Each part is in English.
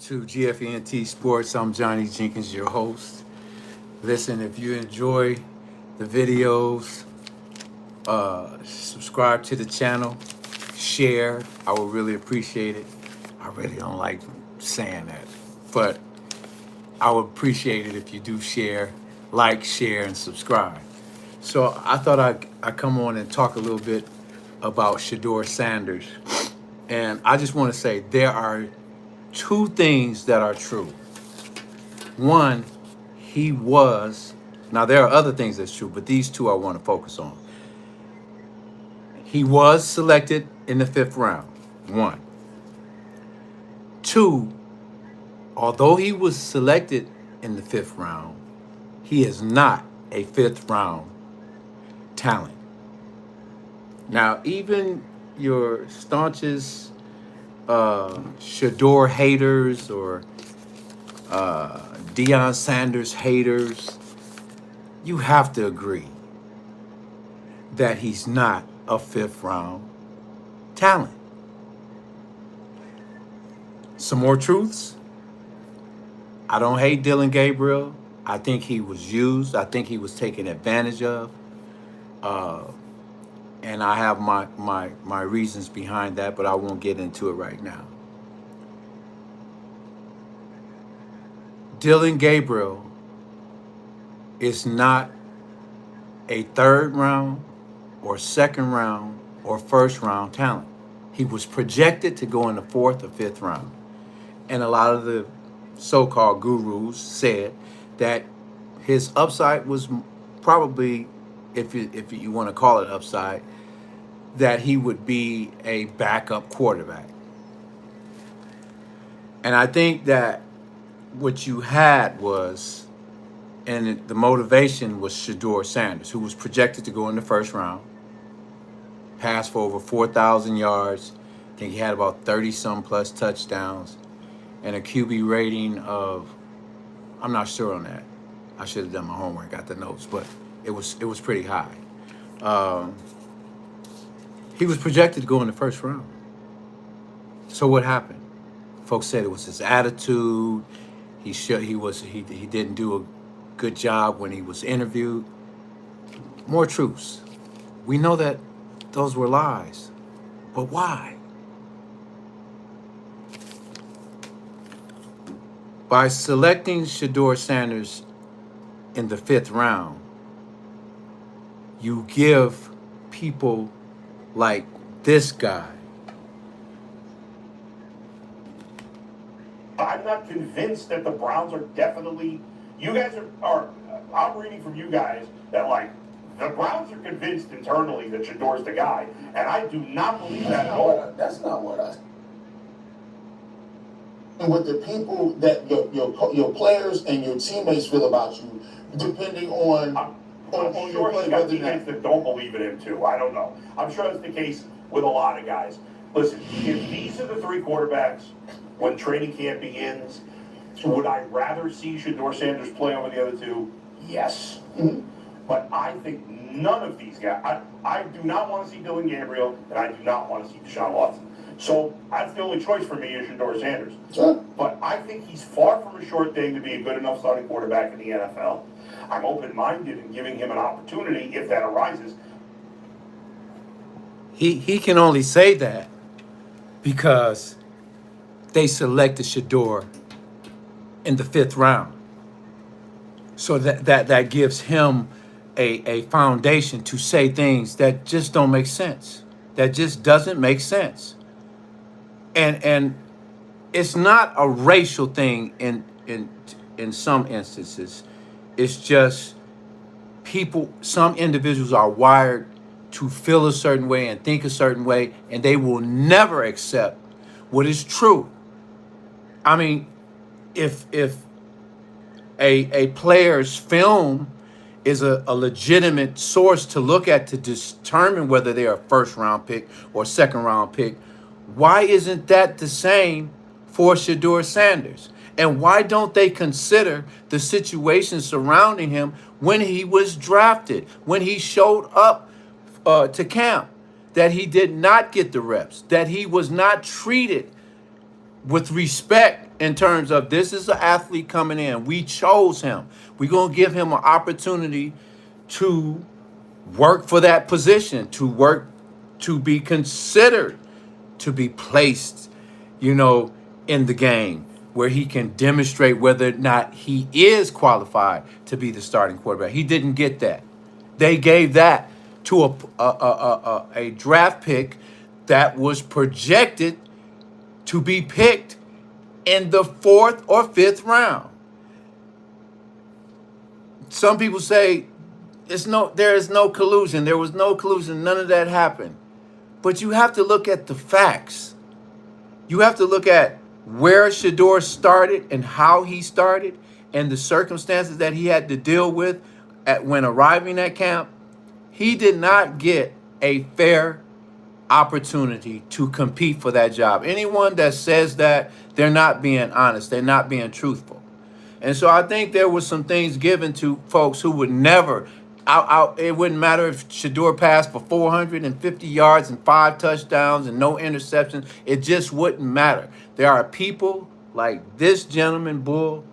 to GFENT Sports. I'm Johnny Jenkins, your host. Listen, if you enjoy the videos, subscribe to the channel, share. I would really appreciate it. I really don't like saying that, but I would appreciate it if you do share, like, share, and subscribe. So I thought I'd come on and talk a little bit about Shedeur Sanders. And I just want to say there are two things that are true. One, he was, now there are other things that's true, but these two I want to focus on. He was selected in the 5th round, one. Two, although he was selected in the 5th round, he is not a 5th round talent. Now, even your staunchest Shedeur haters or Dillon Sanders haters, you have to agree that he's not a 5th round talent. Some more truths. I don't hate Dillon Gabriel. I think he was used. I think he was taken advantage of. And I have my reasons behind that, but I won't get into it right now. Dillon Gabriel is not a 3rd round or 2nd round or 1st round talent. He was projected to go in the 4th or 5th round. And a lot of the so-called gurus said that his upside was probably, if you want to call it upside, that he would be a backup quarterback. And I think that what you had was, and the motivation was Shedeur Sanders, who was projected to go in the 1st round, passed for over 4,000 yards. I think he had about 30-some plus touchdowns and a QB rating of, I'm not sure on that. I should have done my homework, got the notes, but it was pretty high. He was projected to go in the 1st round. So what happened? Folks said it was his attitude. He didn't do a good job when he was interviewed. More truths. We know that those were lies, but why? By selecting Shedeur Sanders in the 5th round, you give people like this guy. I'm not convinced that the Browns are definitely, you guys are I'm reading from you guys that, like, the Browns are convinced internally that Shedeur's the guy, and I do not believe that at all. That's not what I. And what the people that your players and your teammates feel about you, depending on I'm sure he's got teammates that don't believe in him too. I don't know. I'm sure that's the case with a lot of guys. Listen, if these are the 3 quarterbacks when training camp begins, would I rather see Shedeur Sanders play over the other 2? Yes. Mm-hmm. But I think none of these guys, I do not want to see Dillon Gabriel, and I do not want to see Deshaun Watson. So that's the only choice for me is Shedeur Sanders. Sure. But I think he's far from a short thing to be a good enough starting quarterback in the NFL. I'm open-minded in giving him an opportunity if that arises. He can only say that because they selected Shedeur in the 5th round. So that gives him a foundation to say things that just don't make sense. That just doesn't make sense. And it's not a racial thing in some instances. It's just people, some individuals are wired to feel a certain way and think a certain way, and they will never accept what is true. I mean, if a player's film is a legitimate source to look at to determine whether they're a 1st round pick or 2nd round pick, why isn't that the same for Shedeur Sanders? And why don't they consider the situation surrounding him when he was drafted, when he showed up to camp, that he did not get the reps, that he was not treated with respect in terms of this is an athlete coming in. We chose him. We're going to give him an opportunity to work for that position, to work, to be considered, to be placed, in the game where he can demonstrate whether or not he is qualified to be the starting quarterback. He didn't get that. They gave that to a draft pick that was projected to be picked in the 4th or 5th round. Some people say there is no collusion. There was no collusion. None of that happened. But you have to look at the facts. You have to look at where Shedeur started and how he started and the circumstances that he had to deal with when arriving at camp. He did not get a fair opportunity to compete for that job. Anyone that says that, they're not being honest. They're not being truthful. And so I think there was some things given to folks who would never it wouldn't matter if Shedeur passed for 450 yards and 5 touchdowns and no interceptions. It just wouldn't matter. There are people like this gentleman, Bull,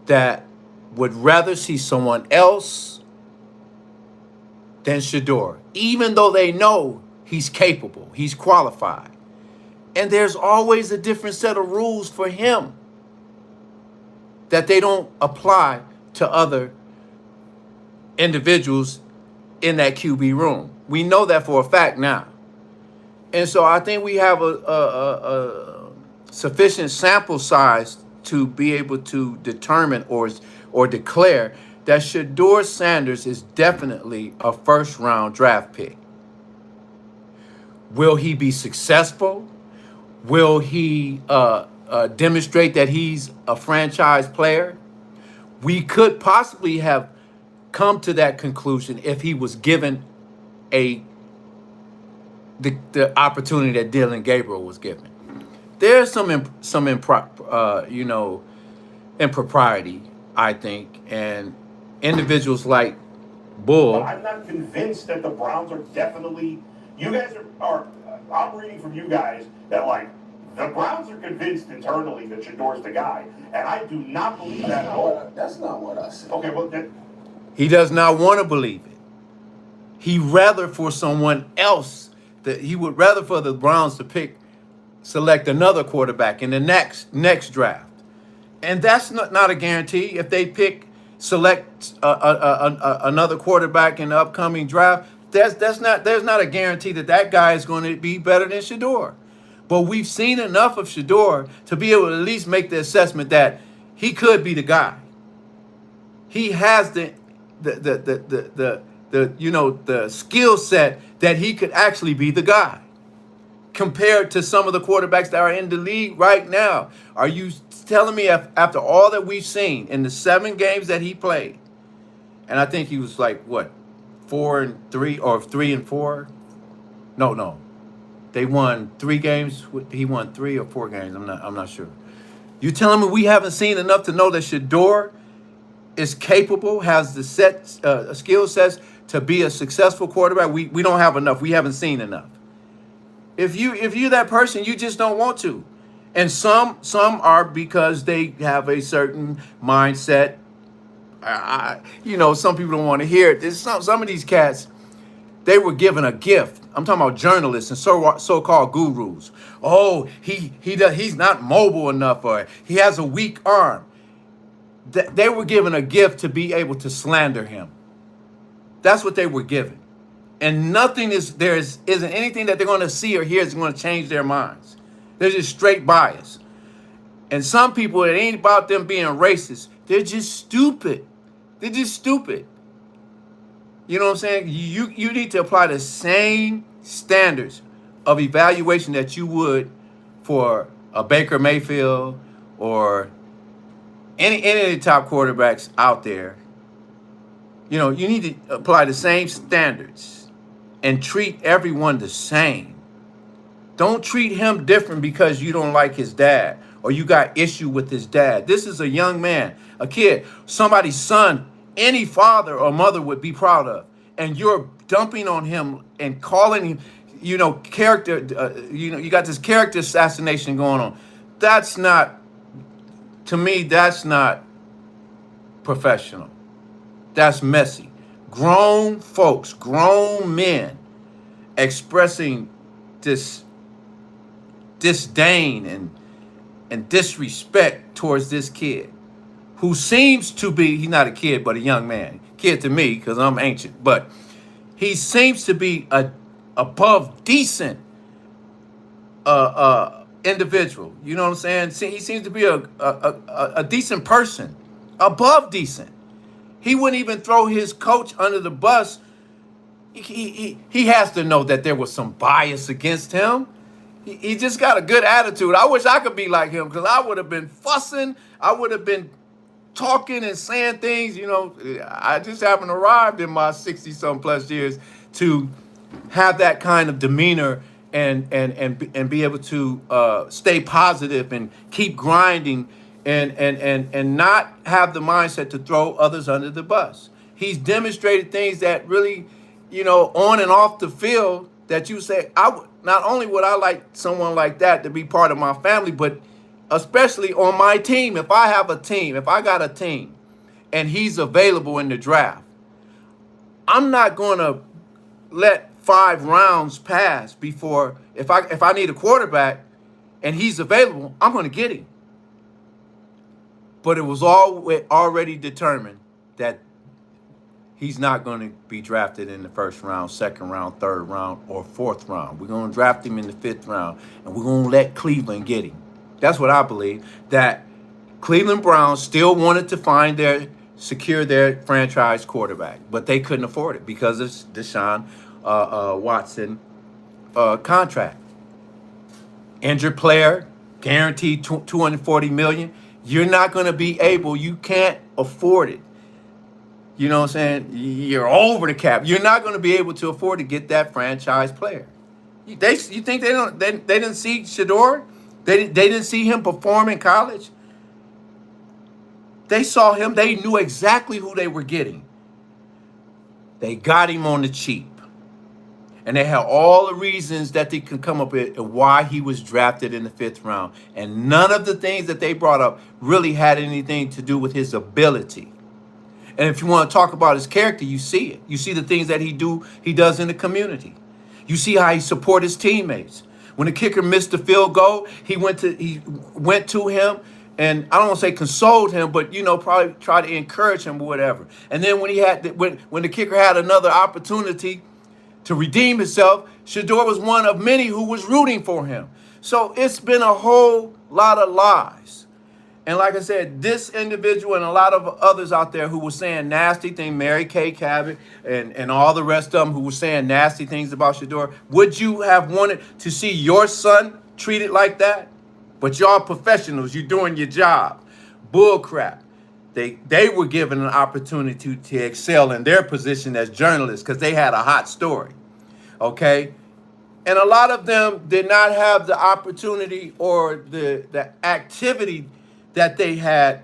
that would rather see someone else than Shedeur, even though they know he's capable, he's qualified. And there's always a different set of rules for him that they don't apply to other individuals in that QB room. We know that for a fact now. And so I think we have a sufficient sample size to be able to determine or declare that Shedeur Sanders is definitely a first-round draft pick. Will he be successful? Will he demonstrate that he's a franchise player? We could possibly have come to that conclusion if he was given the opportunity that Dillon Gabriel was given. There's some impropriety, I think, and individuals like Bull. I'm not convinced that the Browns are definitely. You guys are I'm reading from you guys that the Browns are convinced internally that Shedeur's the guy, and I do not believe that at all. That's not what I said. Okay, well then. He does not want to believe it. He rather for someone else he would rather for the Browns to select another quarterback in the next draft, and that's not a guarantee. If they select another quarterback in the upcoming draft, there's not a guarantee that guy is going to be better than Shedeur. But we've seen enough of Shedeur to be able to at least make the assessment that he could be the guy. He has the skill set that he could actually be the guy compared to some of the quarterbacks that are in the league right now. Are you telling me after all that we've seen in the 7 games that he played, and I think he was 4-3 or 3-4? No. They won 3 games. He won 3 or 4 games. I'm not sure. You telling me we haven't seen enough to know that Shedeur is capable, has the skill sets to be a successful quarterback? We don't have enough. We haven't seen enough. If you're that person, you just don't want to. And some are because they have a certain mindset. Some people don't want to hear it. There's some of these cats, they were given a gift. I'm talking about journalists and so-called gurus. Oh, he's not mobile enough, or he has a weak arm. They were given a gift to be able to slander him. That's what they were given. And isn't anything that they're going to see or hear is going to change their minds. They're just straight bias. And some people, it ain't about them being racist. They're just stupid. They're just stupid. You know what I'm saying? You need to apply the same standards of evaluation that you would for a Baker Mayfield or any of the top quarterbacks out there. You need to apply the same standards and treat everyone the same. Don't treat him different because you don't like his dad or you got issue with his dad. This is a young man, a kid, somebody's son, any father or mother would be proud of. And you're dumping on him and calling him, character, you got this character assassination going on. That's not, to me, that's not professional. That's messy. Grown folks, grown men expressing this disdain and disrespect towards this kid who seems to be, he's not a kid, but a young man. Kid to me, because I'm ancient, but he seems to be a above decent individual. You know what I'm saying? He seems to be a decent person, above decent. He wouldn't even throw his coach under the bus. He has to know that there was some bias against him. He just got a good attitude. I wish I could be like him, because I would have been fussing. I would have been talking and saying things. You know, I just haven't arrived in my 60-some plus years to have that kind of demeanor and be able to stay positive and keep grinding and not have the mindset to throw others under the bus. He's demonstrated things that really, you know, on and off the field, that you say, not only would I like someone like that to be part of my family, but especially on my team. If I have a team, if I got a team and he's available in the draft, I'm not going to let 5 rounds pass before, if I need a quarterback and he's available, I'm going to get him. But it was already determined that he's not going to be drafted in the first round, second round, third round, or fourth round. We're going to draft him in the 5th round, and we're going to let Cleveland get him. That's what I believe, that Cleveland Browns still wanted to secure their franchise quarterback, but they couldn't afford it because of Deshaun Watson contract. Injured player, guaranteed $240 million. You're not going to be able, you can't afford it. You know what I'm saying? You're over the cap. You're not going to be able to afford to get that franchise player. You think they didn't see Shedeur? They didn't see him perform in college? They saw him. They knew exactly who they were getting. They got him on the cheap. And they had all the reasons that they could come up with why he was drafted in the 5th round. And none of the things that they brought up really had anything to do with his ability. And if you want to talk about his character, you see it. You see the things that he does in the community. You see how he support his teammates. When the kicker missed the field goal, he went to him and I don't want to say consoled him, but probably try to encourage him or whatever. And then when the kicker had another opportunity to redeem himself, Shedeur was one of many who was rooting for him. So it's been a whole lot of lies. And like I said, this individual and a lot of others out there who were saying nasty things, Mary Kay Cabot and all the rest of them who were saying nasty things about Shedeur, would you have wanted to see your son treated like that? But y'all professionals, you're doing your job. Bull crap. They were given an opportunity to excel in their position as journalists because they had a hot story, okay? And a lot of them did not have the opportunity or the activity that they had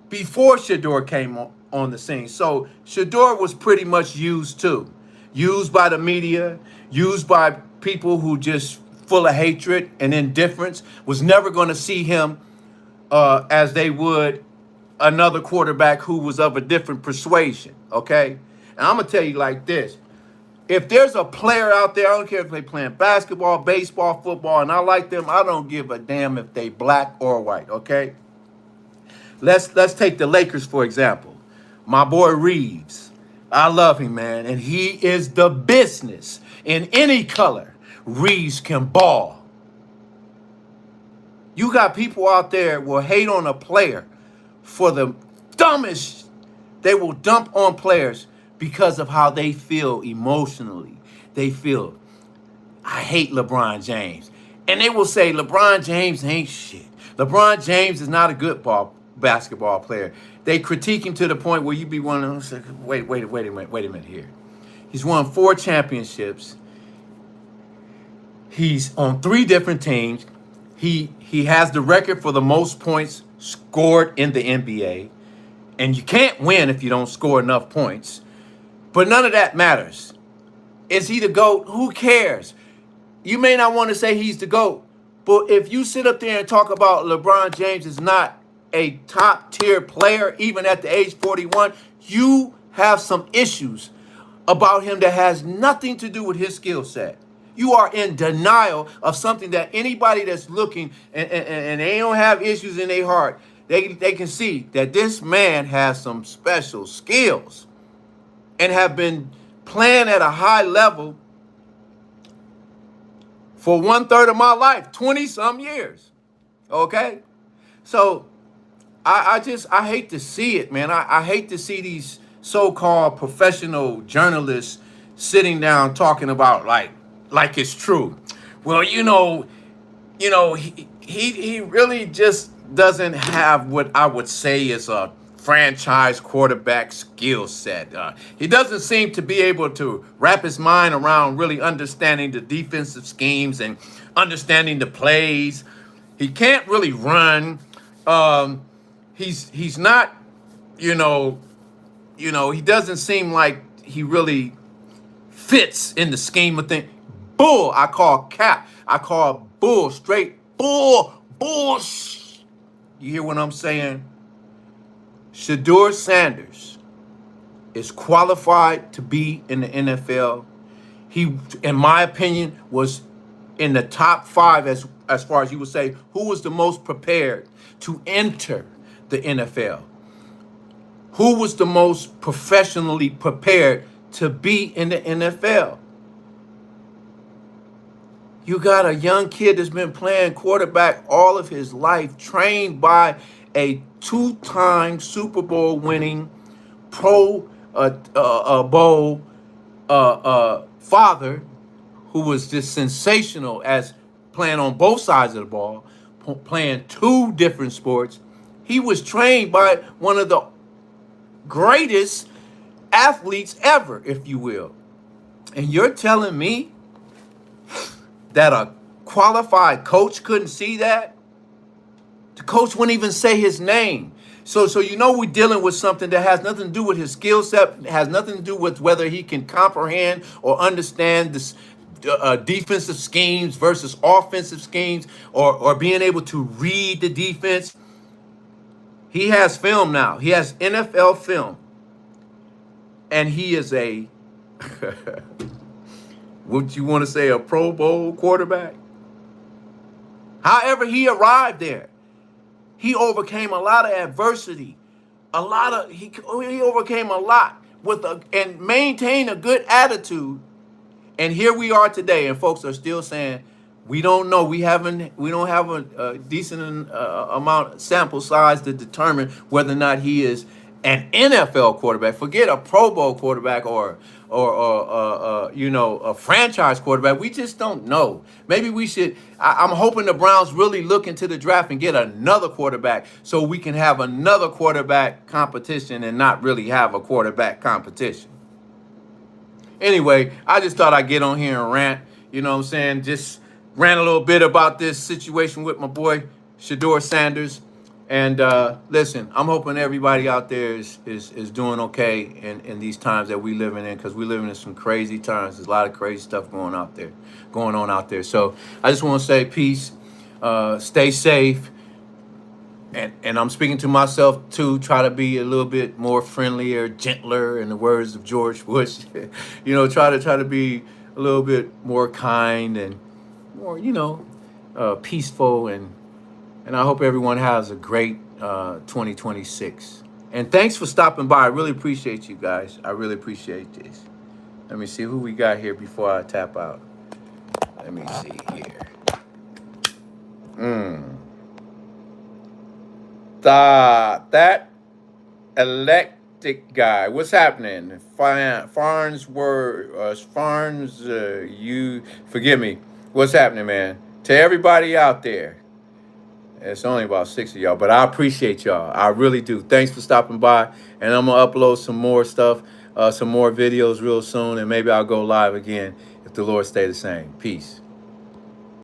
before Shedeur came on the scene. So Shedeur was pretty much used too. Used by the media, used by people who just full of hatred and indifference, was never going to see him as they would another quarterback who was of a different persuasion, okay? And I'm going to tell you like this. If there's a player out there, I don't care if they're playing basketball, baseball, football, and I like them, I don't give a damn if they black or white, okay? Let's take the Lakers, for example. My boy Reeves. I love him, man, and he is the business. In any color, Reeves can ball. You got people out there will hate on a player for the dumbest. They will dump on players because of how they feel emotionally. They feel, I hate LeBron James. And they will say, LeBron James ain't shit. LeBron James is not a good basketball player. They critique him to the point where you be wondering, wait a minute here. He's won 4 championships. He's on 3 different teams. He has the record for the most points scored in the NBA. And you can't win if you don't score enough points. But none of that matters. Is he the GOAT? Who cares? You may not want to say he's the GOAT, But if you sit up there and talk about LeBron James is not a top tier player, even at the age 41, you have some issues about him that has nothing to do with his skill set. You are in denial of something that anybody that's looking and they don't have issues in their heart, they can see that this man has some special skills and have been playing at a high level for 1/3 of my life, 20 some years. Okay? So I hate to see it, man. I hate to see these so-called professional journalists sitting down talking about like it's true. Well, he really just doesn't have what I would say is a franchise quarterback skill set. He doesn't seem to be able to wrap his mind around really understanding the defensive schemes and understanding the plays. He can't really run. He's not, he doesn't seem like he really fits in the scheme of things. Bull, I call cap. I call bull, straight bull. You hear what I'm saying? Shedeur Sanders is qualified to be in the NFL. He, in my opinion, was in the top 5 as far as you would say, who was the most prepared to enter the NFL? Who was the most professionally prepared to be in the NFL? You got a young kid that's been playing quarterback all of his life, trained by a 2-time Super Bowl winning Pro Bowl father who was just sensational as playing on both sides of the ball, playing 2 different sports. He was trained by one of the greatest athletes ever, if you will. And you're telling me that a qualified coach couldn't see that? The coach wouldn't even say his name. So we're dealing with something that has nothing to do with his skill set, has nothing to do with whether he can comprehend or understand this defensive schemes versus offensive schemes, or being able to read the defense. He has film now. He has NFL film. And he is a, would you want to say a Pro Bowl quarterback? However, he arrived there. He overcame a lot of adversity. He overcame a lot and maintained a good attitude. And here we are today, and folks are still saying, we don't know. We don't have a decent amount sample size to determine whether or not he is an NFL quarterback. Forget a Pro Bowl quarterback or a franchise quarterback. We just don't know. Maybe we should. I'm hoping the Browns really look into the draft and get another quarterback so we can have another quarterback competition and not really have a quarterback competition. Anyway, I just thought I'd get on here and rant. You know what I'm saying? Just rant a little bit about this situation with my boy Shedeur Sanders. And listen, I'm hoping everybody out there is doing okay in these times that we living in, because we living in some crazy times. There's a lot of crazy stuff going on out there. So I just want to say peace, stay safe, and I'm speaking to myself too. Try to be a little bit more friendlier, gentler, in the words of George Bush. Try to be a little bit more kind and more, peaceful, and I hope everyone has a great 2026. And thanks for stopping by. I really appreciate you guys. I really appreciate this. Let me see who we got here before I tap out. Let me see here. That electric guy. What's happening? You forgive me. What's happening, man? To everybody out there. It's only about 6 of y'all, but I appreciate y'all. I really do. Thanks for stopping by. And I'm going to upload some more stuff, some more videos real soon, and maybe I'll go live again if the Lord stay the same. Peace.